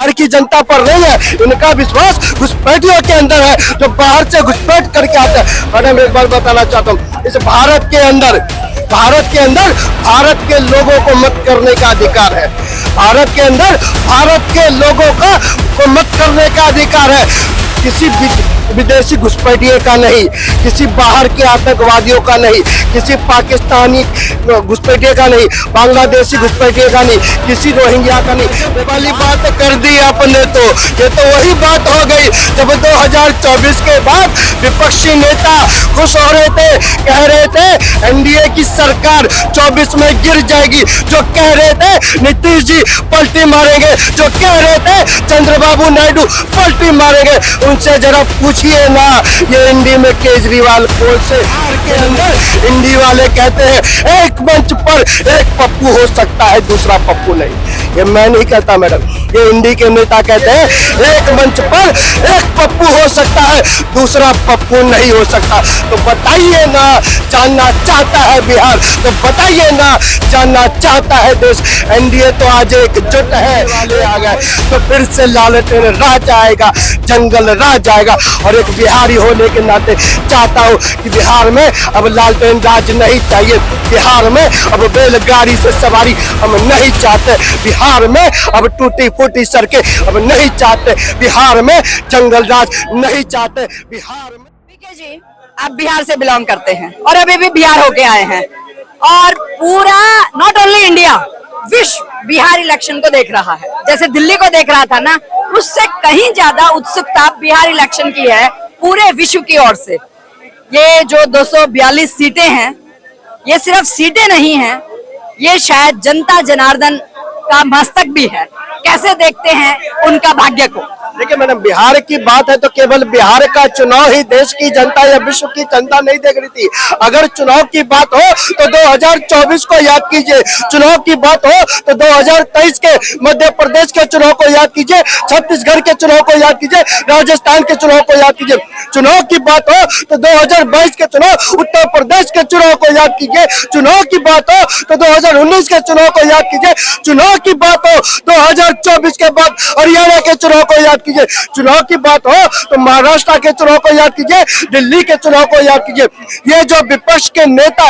बिहार की जनता पर नहीं है, इनका विश्वास घुसपैठियों के अंदर है जो बाहर से घुसपैठ करके आते हैं। मैडम एक बार बताना चाहता हूँ, इस भारत के अंदर भारत के लोगों को मत करने का अधिकार है। भारत के अंदर भारत के लोगों को मत करने का अधिकार है। किसी विदेशी घुसपैठिए का नहीं, किसी बाहर के आतंकवादियों का नहीं, किसी पाकिस्तानी घुसपैठिए का नहीं, बांग्लादेशी घुसपैठिए का नहीं, किसी रोहिंग्या का नहीं। ये वाली बात कर दी आपने, तो ये तो वही बात हो गई जब 2024 के बाद विपक्षी नेता खुश हो रहे थे, कह रहे थे एनडीए की सरकार 24 में गिर जाएगी, जो कह रहे थे नीतीश जी पलटी मारेंगे, जो कह रहे थे चंद्रबाबू नायडू पलटी मारेंगे। उनसे जरा पूछिए ना, ये इंडी में केजरीवाल कौन से बिहार के अंदर इंडी वाले कहते हैं एक मंच पर एक पप्पू हो सकता है, दूसरा पप्पू नहीं। ये मैं नहीं कहता मैडम, ये इंडी के नेता कहते हैं एक मंच पर एक पप्पू हो सकता है, दूसरा पप्पू नहीं हो सकता। तो बताइए ना, जानना चाहता है बिहार, तो बताइए ना, जानना चाहता है देश। एनडीए तो आज एकजुट है, वाले आ गए तो फिर से लालटेन राज आएगा, जंगल राज आएगा। और एक बिहारी होने के नाते चाहता हूँ कि बिहार में अब लालटेन राज नहीं चाहिए, बिहार में अब बैलगाड़ी से सवारी हम नहीं चाहते, बिहार में अब टूटी फूटी सड़कें अब नहीं चाहते, बिहार में जंगल राज नहीं चाहते, बिहार में। पीके जी, आप बिहार से बिलोंग करते हैं और अभी भी बिहार होके आए हैं, और पूरा नॉट ओनली इंडिया, विश्व बिहार इलेक्शन को देख रहा है। जैसे दिल्ली को देख रहा था ना, उससे कहीं ज्यादा उत्सुकता बिहार इलेक्शन की है पूरे विश्व की ओर से। ये जो 242 सीटें हैं, ये सिर्फ सीटें नहीं हैं, ये शायद जनता जनार्दन का मस्तक भी है। कैसे देखते हैं उनका भाग्य को? देखिए मैडम, बिहार की बात है तो केवल बिहार का चुनाव ही देश की जनता या विश्व की जनता नहीं देख रही थी। अगर चुनाव की बात हो तो 2024 को याद कीजिए, चुनाव की बात हो तो 2023 के मध्य प्रदेश के चुनाव को याद कीजिए, छत्तीसगढ़ के चुनाव को याद कीजिए, राजस्थान के चुनाव को याद कीजिए। चुनाव की बात हो तो 2022 के चुनाव उत्तर प्रदेश के चुनाव को याद कीजिए, चुनाव की बात हो तो 2019 के चुनाव को याद कीजिए, चुनाव की बात हो 2024 के बाद हरियाणा के चुनाव को याद कीजिए, चुनाव की बात हो तो महाराष्ट्र के चुनाव को याद कीजिए, दिल्ली के चुनाव को याद कीजिए। ये जो विपक्ष के नेता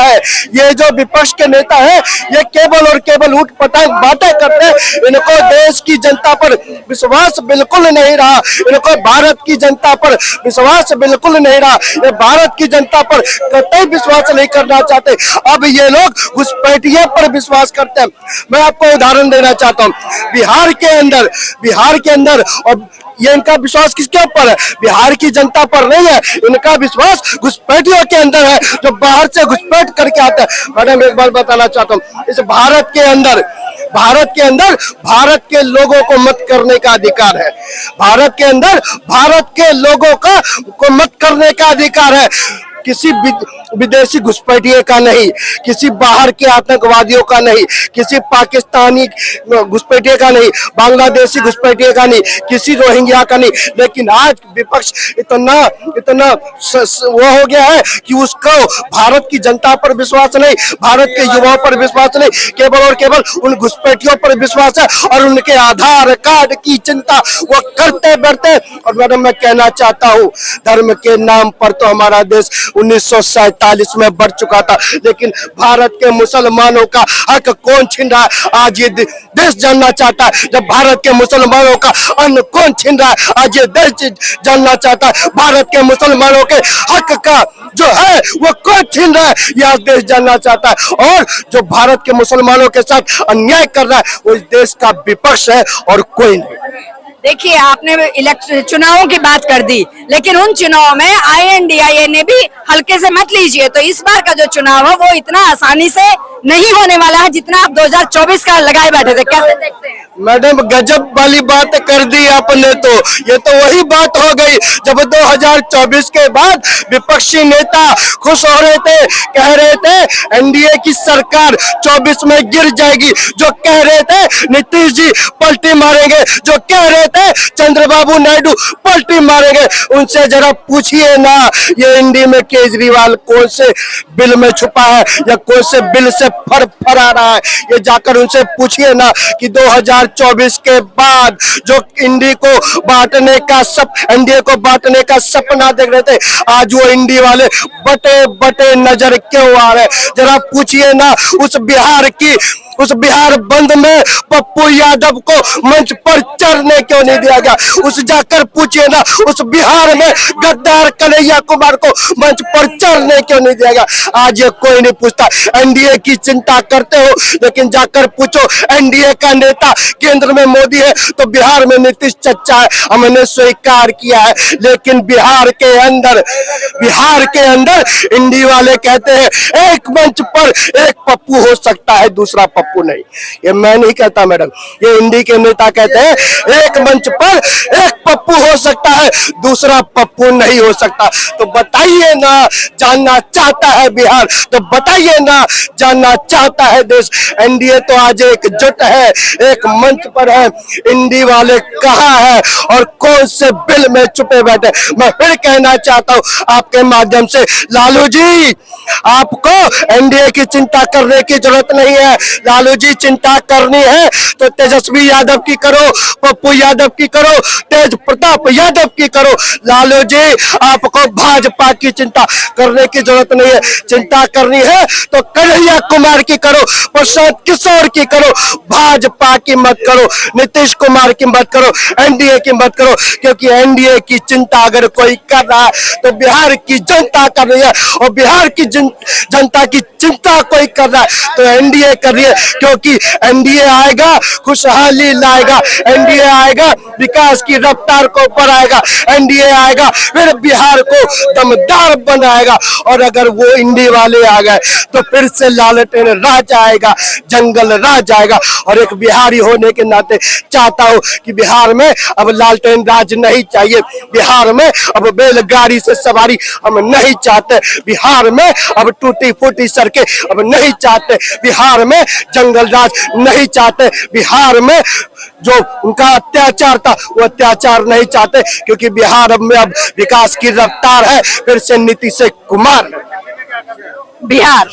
है, ये केवल और केवल उठ पटांग बातें करते हैं। इनको देश की जनता पर विश्वास बिल्कुल नहीं रहा, इनको भारत की जनता पर विश्वास बिल्कुल नहीं रहा, ये भारत की जनता पर कतई विश्वास नहीं करना चाहते। अब ये लोग घुसपैठिए पर विश्वास करते हैं। मैं आपको उदाहरण देना चाहता हूँ, बिहार के अंदर और ये इनका विश्वास किसके ऊपर है? बिहार की जनता पर नहीं है, इनका विश्वास घुसपैठियों के अंदर है जो बाहर से घुसपैठ करके आते हैं। मैडम एक बार बताना चाहता हूँ, इस भारत के अंदर भारत के लोगों को मत करने का अधिकार है। भारत के अंदर भारत के लोगों को मत करने का अधिकार है। किसी विदेशी घुसपैठिए का नहीं, किसी बाहर के आतंकवादियों का नहीं, किसी पाकिस्तानी घुसपैठिए का नहीं, बांग्लादेशी घुसपैठिए का नहीं, किसी रोहिंग्या का नहीं। लेकिन आज विपक्ष इतना वो हो गया है कि उसको भारत की जनता पर विश्वास नहीं, भारत के युवाओं पर विश्वास नहीं, केवल और केवल उन घुसपैठियों पर विश्वास है और उनके आधार कार्ड की चिंता वो करते बढ़ते। और मैडम मैं कहना चाहता हूँ, धर्म के नाम पर तो हमारा देश 1947 में बढ़ चुका था, लेकिन भारत के मुसलमानों का हक कौन छीन रहा है? आज ये देश जानना चाहता है। जब भारत के मुसलमानों का अन्न कौन छीन रहा है? आज ये देश जानना चाहता है। भारत के मुसलमानों के हक का जो है वो कौन छीन रहा है? यह देश जानना चाहता है। और जो भारत के मुसलमानों के साथ अन्याय कर रहा है वो इस देश का विपक्ष है और कोई नहीं। देखिए, आपने चुनावों की बात कर दी, लेकिन उन चुनावों में INDIA ने भी हल्के से मत लीजिए। तो इस बार का जो चुनाव है वो इतना आसानी से नहीं होने वाला है जितना आप 2024 का लगाए बैठे थे। कैसे देखते हैं? मैडम गजब वाली बात कर दी आपने, तो ये तो वही बात हो गई जब 2024 के बाद विपक्षी नेता खुश हो रहे थे, कह रहे थे एनडीए की सरकार 24 में गिर जाएगी, जो कह रहे थे नीतीश जी पलटी मारेंगे, जो कह रहे कहते हैं चंद्रबाबू नायडू पलटी मारेंगे। उनसे जरा पूछिए ना ये इंडी में केजरीवाल कौन से बिल में छुपा है या कौन से बिल से फरा रहा है, ये जाकर उनसे पूछिए ना कि 2024 के बाद जो इंडी को बांटने का एनडीए को बांटने का सपना देख रहे थे, आज वो इंडी वाले बटे बटे नजर क्यों आ रहे। जरा पूछिए ना उस बिहार बंद में पप्पू यादव को मंच पर चढ़ने क्यों नहीं दिया गया। उस जाकर पूछिए ना उस बिहार में गद्दार कन्हैया कुमार को मंच पर चढ़ने क्यों नहीं दिया गया। आज ये कोई नहीं पूछता। एनडीए की चिंता करते हो लेकिन जाकर पूछो एनडीए का नेता केंद्र में मोदी है तो बिहार में नीतीश चचा है, हमने स्वीकार किया है। लेकिन बिहार के अंदर इंडी वाले कहते हैं एक मंच पर एक पप्पू हो सकता है दूसरा पप्पू नहीं। ये मैं नहीं कहता मैडम, ये इंडी के नेता कहते हैं एक मंच पर एक पप्पू हो सकता है दूसरा पप्पू नहीं हो सकता। तो बताइए ना, जानना चाहता है बिहार तो बताइए ना, जानना चाहता है देश। एनडीए तो आज एकजुट है, एक मंच पर है। इंडी वाले कहाँ है और कौन से बिल में छुपे बैठे। मैं फिर कहना चाहता हूँ आपके माध्यम से, लालू जी आपको एनडीए की चिंता करने की जरूरत नहीं है। लालू जी चिंता करनी है तो तेजस्वी यादव की करो, पप्पू यादव की करो, तेज प्रताप यादव की करो। लालू जी आपको भाजपा की चिंता करने की जरूरत नहीं है। चिंता करनी है तो कन्हैया कुमार की करो, प्रशांत किशोर की करो, भाजपा की मत करो, नीतीश कुमार की मत करो, एनडीए की मत करो। क्योंकि एनडीए की चिंता अगर कोई कर रहा है तो बिहार की जनता कर रही है, और बिहार की जनता की चिंता कोई कर रहा है तो एनडीए कर रही है। क्योंकि एनडीए आएगा खुशहाली लाएगा, एनडीए आएगा विकास की रफ्तार को बढ़ाएगा, एनडीए आएगा फिर बिहार को दमदार बनाएगा। और अगर वो इंडी वाले आ गए तो फिर से लालटेन राज आएगा, जंगल राज आएगा। और एक बिहारी होने के नाते चाहता हूं कि बिहार में अब लालटेन राज नहीं चाहिए, बिहार में अब बैलगाड़ी से सवारी हम नहीं चाहते, बिहार में अब टूटी फूटी सड़कें अब नहीं चाहते, बिहार में जंगल राज नहीं चाहते, बिहार में जो उनका अत्याचार था वो अत्याचार नहीं चाहते। क्योंकि बिहार में अब विकास की रफ्तार है फिर से नीतीश कुमार। बिहार